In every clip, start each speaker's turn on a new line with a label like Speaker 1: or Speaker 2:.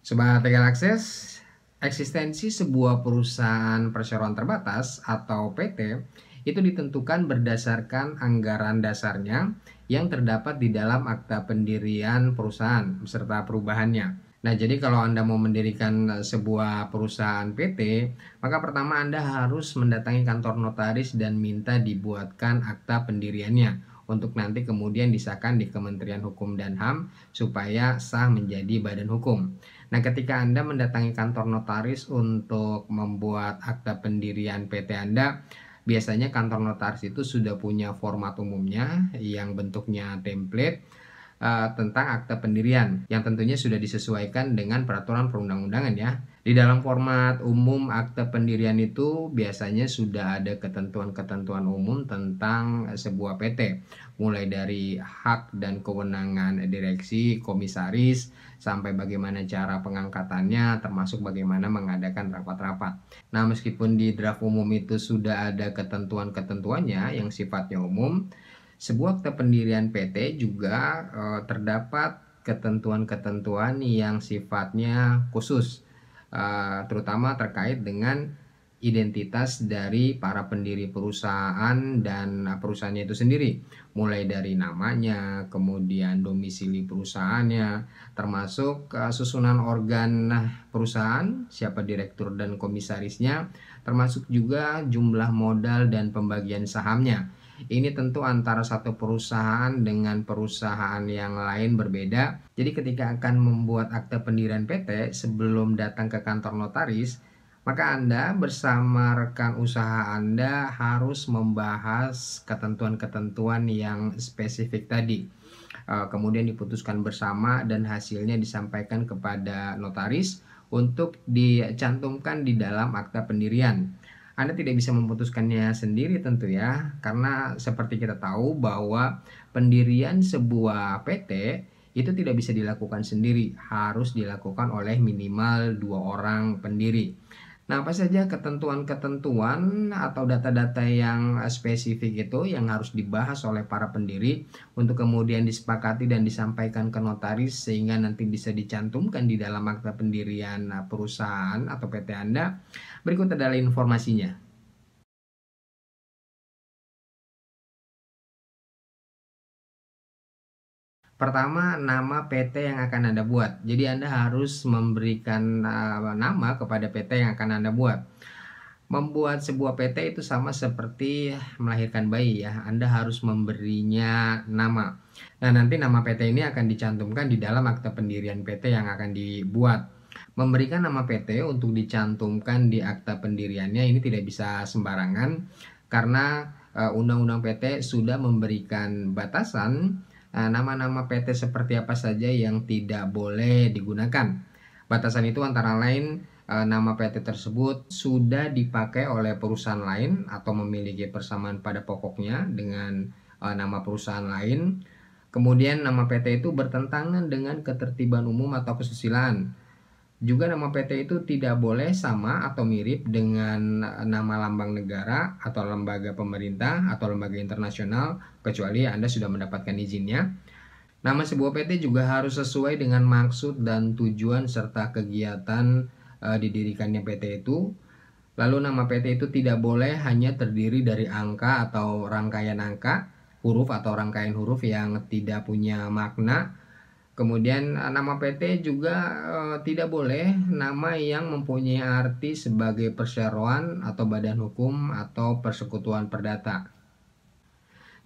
Speaker 1: Sobat Legal Access, eksistensi sebuah perusahaan perseroan terbatas atau PT itu ditentukan berdasarkan anggaran dasarnya yang terdapat di dalam akta pendirian perusahaan beserta perubahannya. Nah, jadi kalau Anda mau mendirikan sebuah perusahaan PT, maka pertama Anda harus mendatangi kantor notaris dan minta dibuatkan akta pendiriannya untuk nanti kemudian disahkan di Kementerian Hukum dan HAM supaya sah menjadi badan hukum. Nah, ketika Anda mendatangi kantor notaris untuk membuat akta pendirian PT Anda, biasanya kantor notaris itu sudah punya format umumnya yang bentuknya template tentang akta pendirian yang tentunya sudah disesuaikan dengan peraturan perundang-undangan ya. Di dalam format umum akta pendirian itu biasanya sudah ada ketentuan-ketentuan umum tentang sebuah PT, mulai dari hak dan kewenangan direksi, komisaris, sampai bagaimana cara pengangkatannya, termasuk bagaimana mengadakan rapat-rapat. Nah, meskipun di draft umum itu sudah ada ketentuan-ketentuannya yang sifatnya umum, sebuah akta pendirian PT juga terdapat ketentuan-ketentuan yang sifatnya khusus, terutama terkait dengan identitas dari para pendiri perusahaan dan perusahaannya itu sendiri, mulai dari namanya, kemudian domisili perusahaannya, termasuk susunan organ perusahaan, siapa direktur dan komisarisnya, termasuk juga jumlah modal dan pembagian sahamnya. Ini tentu antara satu perusahaan dengan perusahaan yang lain berbeda. Jadi ketika akan membuat akta pendirian PT, sebelum datang ke kantor notaris, maka Anda bersama rekan usaha Anda harus membahas ketentuan-ketentuan yang spesifik tadi. Kemudian diputuskan bersama dan hasilnya disampaikan kepada notaris untuk dicantumkan di dalam akta pendirian. Anda tidak bisa memutuskannya sendiri tentu ya, karena seperti kita tahu bahwa pendirian sebuah PT itu tidak bisa dilakukan sendiri, harus dilakukan oleh minimal 2 orang pendiri. Nah, apa saja ketentuan-ketentuan atau data-data yang spesifik itu yang harus dibahas oleh para pendiri untuk kemudian disepakati dan disampaikan ke notaris sehingga nanti bisa dicantumkan di dalam akta pendirian perusahaan atau PT Anda. Berikut adalah informasinya. Pertama, nama PT yang akan Anda buat. Jadi Anda harus memberikan nama kepada PT yang akan Anda buat. Membuat sebuah PT itu sama seperti melahirkan bayi ya. Anda harus memberinya nama. Nah, nanti nama PT ini akan dicantumkan di dalam akta pendirian PT yang akan dibuat. Memberikan nama PT untuk dicantumkan di akta pendiriannya ini tidak bisa sembarangan karena Undang-Undang PT sudah memberikan batasan nama-nama PT seperti apa saja yang tidak boleh digunakan. Batasan itu antara lain nama PT tersebut sudah dipakai oleh perusahaan lain atau memiliki persamaan pada pokoknya dengan nama perusahaan lain. Kemudian nama PT itu bertentangan dengan ketertiban umum atau kesusilaan. Juga nama PT itu tidak boleh sama atau mirip dengan nama lambang negara atau lembaga pemerintah atau lembaga internasional kecuali Anda sudah mendapatkan izinnya. Nama sebuah PT juga harus sesuai dengan maksud dan tujuan serta kegiatan didirikannya PT itu. Lalu nama PT itu tidak boleh hanya terdiri dari angka atau rangkaian angka, huruf atau rangkaian huruf yang tidak punya makna. Kemudian nama PT juga tidak boleh nama yang mempunyai arti sebagai perseroan atau badan hukum atau persekutuan perdata.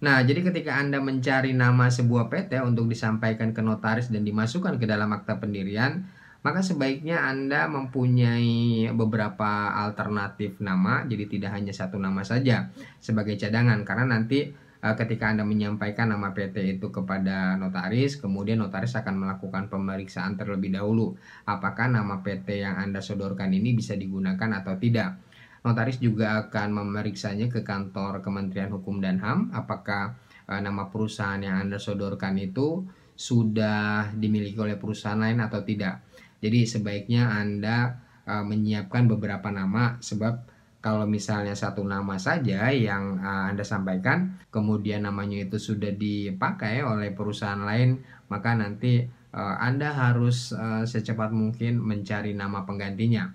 Speaker 1: Nah, jadi ketika Anda mencari nama sebuah PT untuk disampaikan ke notaris dan dimasukkan ke dalam akta pendirian, maka sebaiknya Anda mempunyai beberapa alternatif nama, jadi tidak hanya satu nama saja sebagai cadangan, karena nanti ketika Anda menyampaikan nama PT itu kepada notaris, kemudian notaris akan melakukan pemeriksaan terlebih dahulu apakah nama PT yang Anda sodorkan ini bisa digunakan atau tidak. Notaris juga akan memeriksanya ke kantor Kementerian Hukum dan HAM apakah nama perusahaan yang Anda sodorkan itu sudah dimiliki oleh perusahaan lain atau tidak. Jadi sebaiknya Anda menyiapkan beberapa nama, sebab kalau misalnya satu nama saja yang Anda sampaikan, kemudian namanya itu sudah dipakai oleh perusahaan lain, maka nanti Anda harus secepat mungkin mencari nama penggantinya.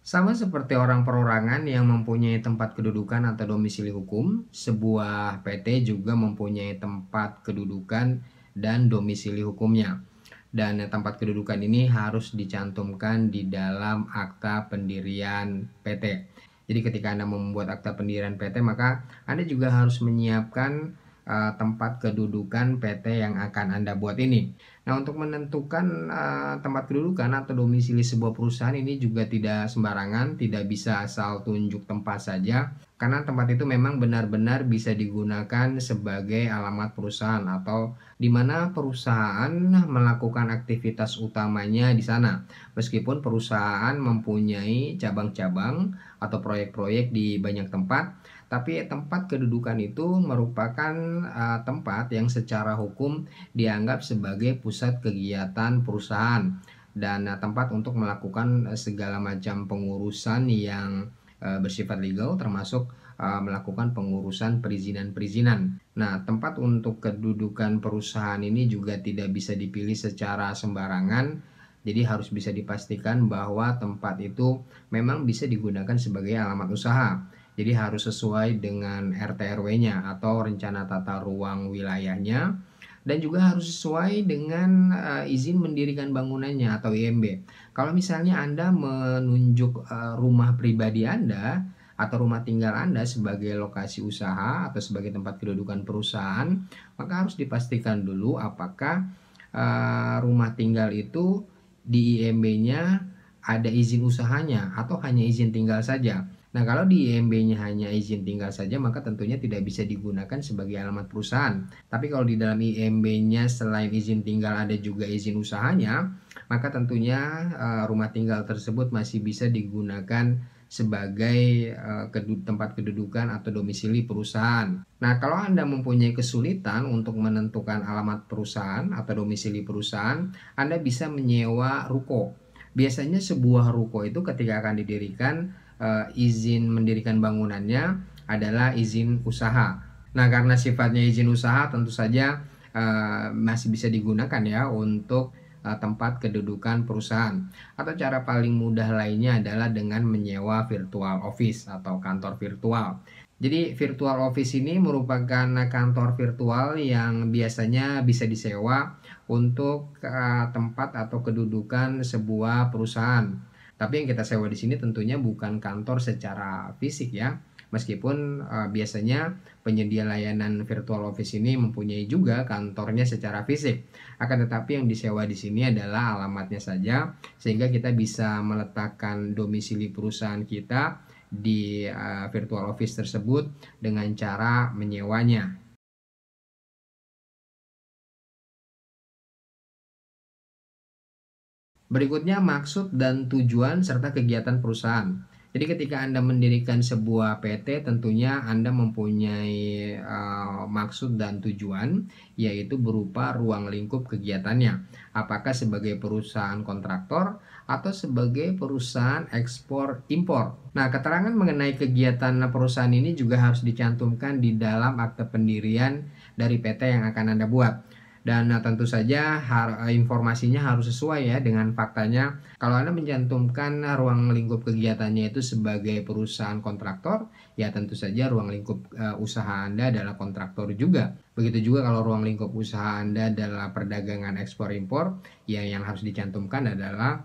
Speaker 1: Sama seperti orang perorangan yang mempunyai tempat kedudukan atau domisili hukum, sebuah PT juga mempunyai tempat kedudukan dan domisili hukumnya. Dan tempat kedudukan ini harus dicantumkan di dalam akta pendirian PT. Jadi ketika Anda membuat akta pendirian PT, maka Anda juga harus menyiapkan tempat kedudukan PT yang akan Anda buat ini. Nah, untuk menentukan tempat kedudukan atau domisili sebuah perusahaan ini juga tidak sembarangan, tidak bisa asal tunjuk tempat saja, karena tempat itu memang benar-benar bisa digunakan sebagai alamat perusahaan atau di mana perusahaan melakukan aktivitas utamanya di sana. Meskipun perusahaan mempunyai cabang-cabang atau proyek-proyek di banyak tempat, tapi tempat kedudukan itu merupakan tempat yang secara hukum dianggap sebagai pusat kegiatan perusahaan dan tempat untuk melakukan segala macam pengurusan yang bersifat legal, termasuk melakukan pengurusan perizinan-perizinan. Nah, tempat untuk kedudukan perusahaan ini juga tidak bisa dipilih secara sembarangan. Jadi harus bisa dipastikan bahwa tempat itu memang bisa digunakan sebagai alamat usaha. Jadi harus sesuai dengan RT RW-nya atau rencana tata ruang wilayahnya, dan juga harus sesuai dengan izin mendirikan bangunannya atau IMB. Kalau misalnya Anda menunjuk rumah pribadi Anda atau rumah tinggal Anda sebagai lokasi usaha atau sebagai tempat kedudukan perusahaan, maka harus dipastikan dulu apakah rumah tinggal itu di IMB-nya ada izin usahanya atau hanya izin tinggal saja. Nah, kalau di IMB-nya hanya izin tinggal saja, maka tentunya tidak bisa digunakan sebagai alamat perusahaan. Tapi kalau di dalam IMB-nya selain izin tinggal ada juga izin usahanya, maka tentunya rumah tinggal tersebut masih bisa digunakan sebagai tempat kedudukan atau domisili perusahaan. Nah, kalau Anda mempunyai kesulitan untuk menentukan alamat perusahaan atau domisili perusahaan, Anda bisa menyewa ruko. Biasanya sebuah ruko itu ketika akan didirikan, izin mendirikan bangunannya adalah izin usaha. Nah, karena sifatnya izin usaha, tentu saja masih bisa digunakan ya untuk tempat kedudukan perusahaan. Atau cara paling mudah lainnya adalah dengan menyewa virtual office atau kantor virtual. Jadi virtual office ini merupakan kantor virtual yang biasanya bisa disewa untuk tempat atau kedudukan sebuah perusahaan. Tapi yang kita sewa di sini tentunya bukan kantor secara fisik ya. Meskipun biasanya penyedia layanan virtual office ini mempunyai juga kantornya secara fisik. Akan tetapi yang disewa di sini adalah alamatnya saja, sehingga kita bisa meletakkan domisili perusahaan kita di virtual office tersebut dengan cara menyewanya. Berikutnya maksud dan tujuan serta kegiatan perusahaan. Jadi ketika Anda mendirikan sebuah PT, tentunya Anda mempunyai maksud dan tujuan, yaitu berupa ruang lingkup kegiatannya. Apakah sebagai perusahaan kontraktor atau sebagai perusahaan ekspor impor. Nah, keterangan mengenai kegiatan perusahaan ini juga harus dicantumkan di dalam akte pendirian dari PT yang akan Anda buat. Dan tentu saja informasinya harus sesuai ya dengan faktanya. Kalau Anda mencantumkan ruang lingkup kegiatannya itu sebagai perusahaan kontraktor, ya tentu saja ruang lingkup usaha Anda adalah kontraktor juga. Begitu juga kalau ruang lingkup usaha Anda adalah perdagangan ekspor impor, ya yang harus dicantumkan adalah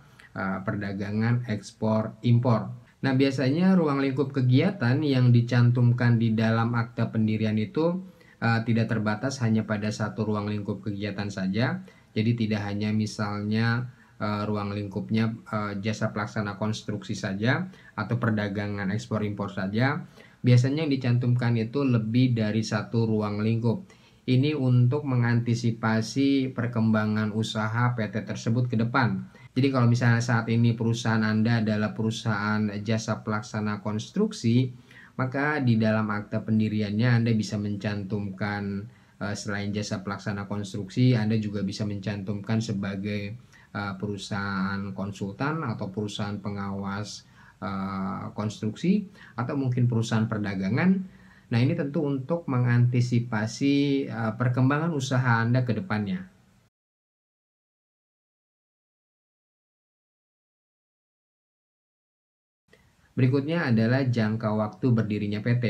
Speaker 1: perdagangan ekspor impor. Nah, biasanya ruang lingkup kegiatan yang dicantumkan di dalam akta pendirian itu tidak terbatas hanya pada satu ruang lingkup kegiatan saja. Jadi tidak hanya misalnya ruang lingkupnya jasa pelaksana konstruksi saja atau perdagangan ekspor impor saja. Biasanya yang dicantumkan itu lebih dari satu ruang lingkup. Ini untuk mengantisipasi perkembangan usaha PT tersebut ke depan. Jadi kalau misalnya saat ini perusahaan Anda adalah perusahaan jasa pelaksana konstruksi, maka di dalam akta pendiriannya Anda bisa mencantumkan selain jasa pelaksana konstruksi, Anda juga bisa mencantumkan sebagai perusahaan konsultan atau perusahaan pengawas konstruksi atau mungkin perusahaan perdagangan. Nah, ini tentu untuk mengantisipasi perkembangan usaha Anda ke depannya. Berikutnya adalah jangka waktu berdirinya PT.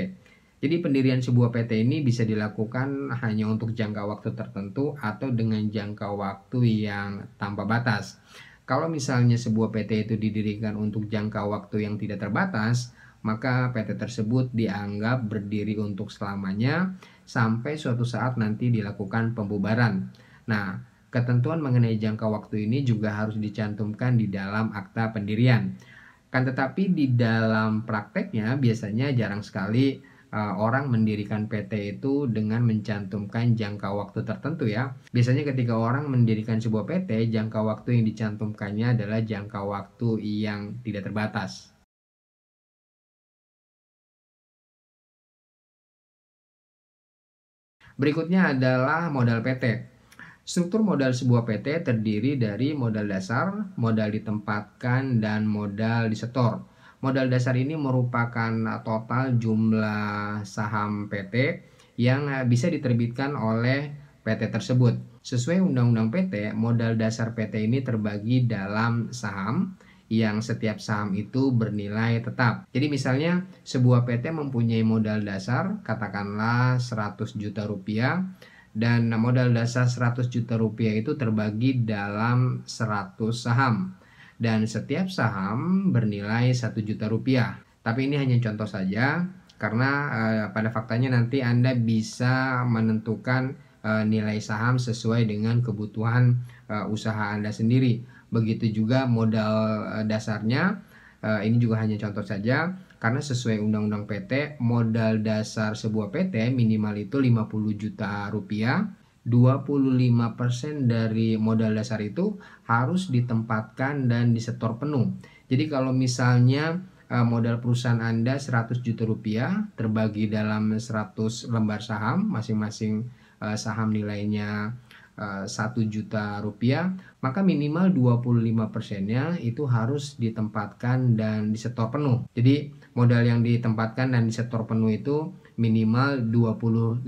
Speaker 1: Jadi pendirian sebuah PT ini bisa dilakukan hanya untuk jangka waktu tertentu atau dengan jangka waktu yang tanpa batas. Kalau misalnya sebuah PT itu didirikan untuk jangka waktu yang tidak terbatas, maka PT tersebut dianggap berdiri untuk selamanya sampai suatu saat nanti dilakukan pembubaran. Nah, ketentuan mengenai jangka waktu ini juga harus dicantumkan di dalam akta pendirian. Kan tetapi di dalam prakteknya biasanya jarang sekali orang mendirikan PT itu dengan mencantumkan jangka waktu tertentu ya. Biasanya ketika orang mendirikan sebuah PT, jangka waktu yang dicantumkannya adalah jangka waktu yang tidak terbatas. Berikutnya adalah modal PT. Struktur modal sebuah PT terdiri dari modal dasar, modal ditempatkan, dan modal disetor. Modal dasar ini merupakan total jumlah saham PT yang bisa diterbitkan oleh PT tersebut. Sesuai Undang-Undang PT, modal dasar PT ini terbagi dalam saham yang setiap saham itu bernilai tetap. Jadi misalnya sebuah PT mempunyai modal dasar katakanlah 100 juta rupiah, dan modal dasar 100 juta rupiah itu terbagi dalam 100 saham dan setiap saham bernilai 1 juta rupiah. Tapi ini hanya contoh saja karena pada faktanya nanti Anda bisa menentukan nilai saham sesuai dengan kebutuhan usaha Anda sendiri. Begitu juga modal dasarnya, ini juga hanya contoh saja karena sesuai Undang-Undang PT, modal dasar sebuah PT minimal itu 50 juta rupiah. 25% dari modal dasar itu harus ditempatkan dan disetor penuh. Jadi kalau misalnya modal perusahaan Anda 100 juta rupiah terbagi dalam 100 lembar saham, masing-masing saham nilainya 1 juta rupiah, maka minimal 25%-nya itu harus ditempatkan dan disetor penuh. Jadi modal yang ditempatkan dan disetor penuh itu minimal 25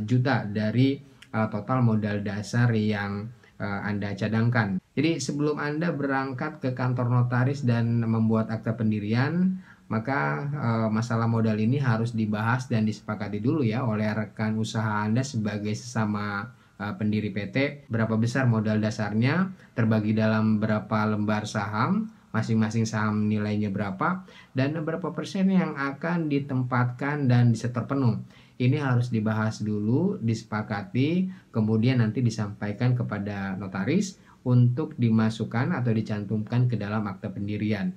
Speaker 1: juta dari total modal dasar yang Anda cadangkan. Jadi sebelum Anda berangkat ke kantor notaris dan membuat akta pendirian, maka masalah modal ini harus dibahas dan disepakati dulu ya oleh rekan usaha Anda sebagai sesama pendiri PT. Berapa besar modal dasarnya, terbagi dalam berapa lembar saham, masing-masing saham nilainya berapa, dan berapa persen yang akan ditempatkan dan disetor penuh. Ini harus dibahas dulu, disepakati, kemudian nanti disampaikan kepada notaris untuk dimasukkan atau dicantumkan ke dalam akta pendirian.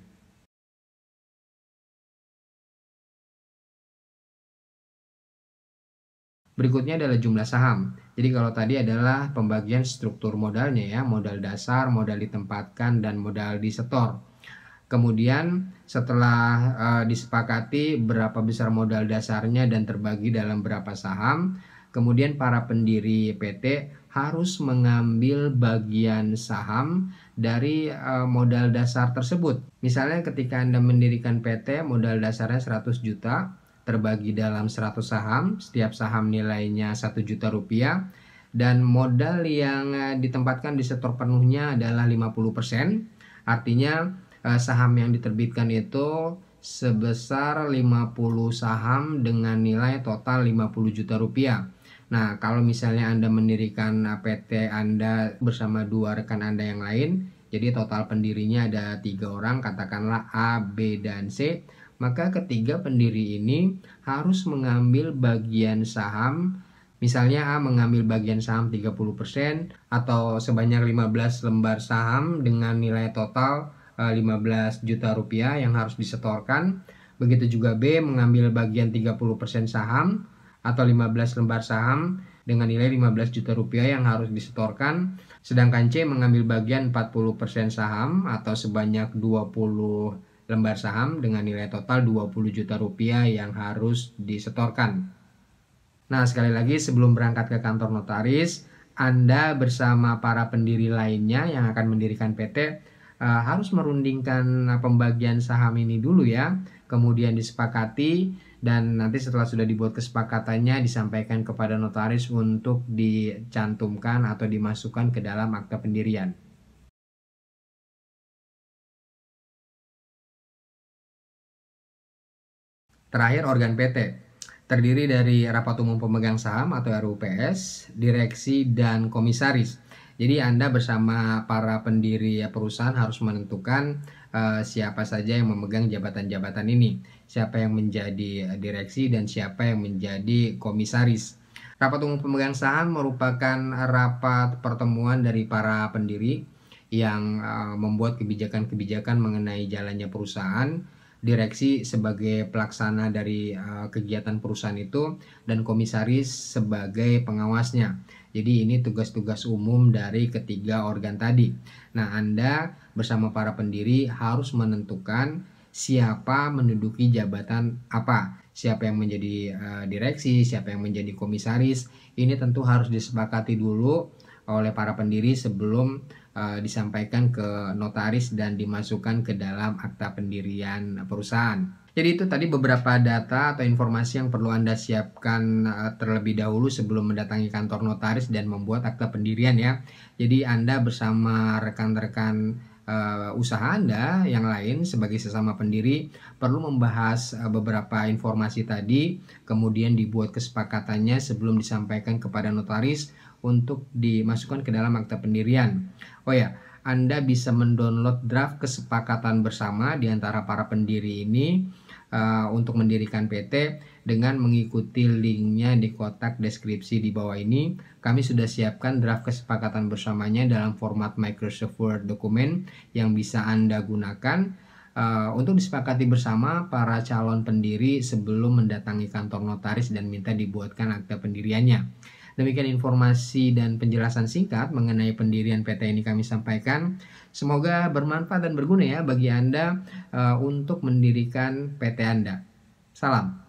Speaker 1: Berikutnya adalah jumlah saham. Jadi kalau tadi adalah pembagian struktur modalnya ya, modal dasar, modal ditempatkan, dan modal disetor. Kemudian setelah disepakati berapa besar modal dasarnya dan terbagi dalam berapa saham, kemudian para pendiri PT harus mengambil bagian saham dari modal dasar tersebut. Misalnya ketika Anda mendirikan PT, modal dasarnya 100 juta, terbagi dalam 100 saham, setiap saham nilainya 1 juta rupiah, dan modal yang ditempatkan di setor penuhnya adalah 50%, artinya saham yang diterbitkan itu sebesar 50 saham dengan nilai total 50 juta rupiah. Nah, kalau misalnya Anda mendirikan PT Anda bersama dua rekan Anda yang lain, jadi total pendirinya ada 3 orang, katakanlah A, B, dan C, maka ketiga pendiri ini harus mengambil bagian saham. Misalnya A mengambil bagian saham 30% atau sebanyak 15 lembar saham dengan nilai total 15 juta rupiah yang harus disetorkan. Begitu juga B mengambil bagian 30% saham atau 15 lembar saham dengan nilai 15 juta rupiah yang harus disetorkan. Sedangkan C mengambil bagian 40% saham atau sebanyak 20 lembar saham dengan nilai total 20 juta rupiah yang harus disetorkan. Nah, sekali lagi sebelum berangkat ke kantor notaris, Anda bersama para pendiri lainnya yang akan mendirikan PT harus merundingkan pembagian saham ini dulu ya, kemudian disepakati dan nanti setelah sudah dibuat kesepakatannya disampaikan kepada notaris untuk dicantumkan atau dimasukkan ke dalam akta pendirian. Terakhir, organ PT. Terdiri dari rapat umum pemegang saham atau RUPS, direksi, dan komisaris. Jadi Anda bersama para pendiri perusahaan harus menentukan siapa saja yang memegang jabatan-jabatan ini, siapa yang menjadi direksi dan siapa yang menjadi komisaris. Rapat umum pemegang saham merupakan rapat pertemuan dari para pendiri yang membuat kebijakan-kebijakan mengenai jalannya perusahaan, direksi sebagai pelaksana dari kegiatan perusahaan itu, dan komisaris sebagai pengawasnya. Jadi ini tugas-tugas umum dari ketiga organ tadi. Nah, Anda bersama para pendiri harus menentukan siapa menduduki jabatan apa, siapa yang menjadi direksi, siapa yang menjadi komisaris. Ini tentu harus disepakati dulu oleh para pendiri sebelum disampaikan ke notaris dan dimasukkan ke dalam akta pendirian perusahaan. Jadi itu tadi beberapa data atau informasi yang perlu Anda siapkan terlebih dahulu sebelum mendatangi kantor notaris dan membuat akta pendirian ya. Jadi Anda bersama rekan-rekan usaha Anda yang lain sebagai sesama pendiri perlu membahas beberapa informasi tadi, kemudian dibuat kesepakatannya sebelum disampaikan kepada notaris untuk dimasukkan ke dalam akta pendirian. Oh ya, Anda bisa mendownload draft kesepakatan bersama di antara para pendiri ini untuk mendirikan PT dengan mengikuti linknya di kotak deskripsi di bawah ini. Kami sudah siapkan draft kesepakatan bersamanya dalam format Microsoft Word dokumen yang bisa Anda gunakan untuk disepakati bersama para calon pendiri sebelum mendatangi kantor notaris dan minta dibuatkan akta pendiriannya. Demikian informasi dan penjelasan singkat mengenai pendirian PT ini kami sampaikan. Semoga bermanfaat dan berguna ya bagi Anda untuk mendirikan PT Anda. Salam.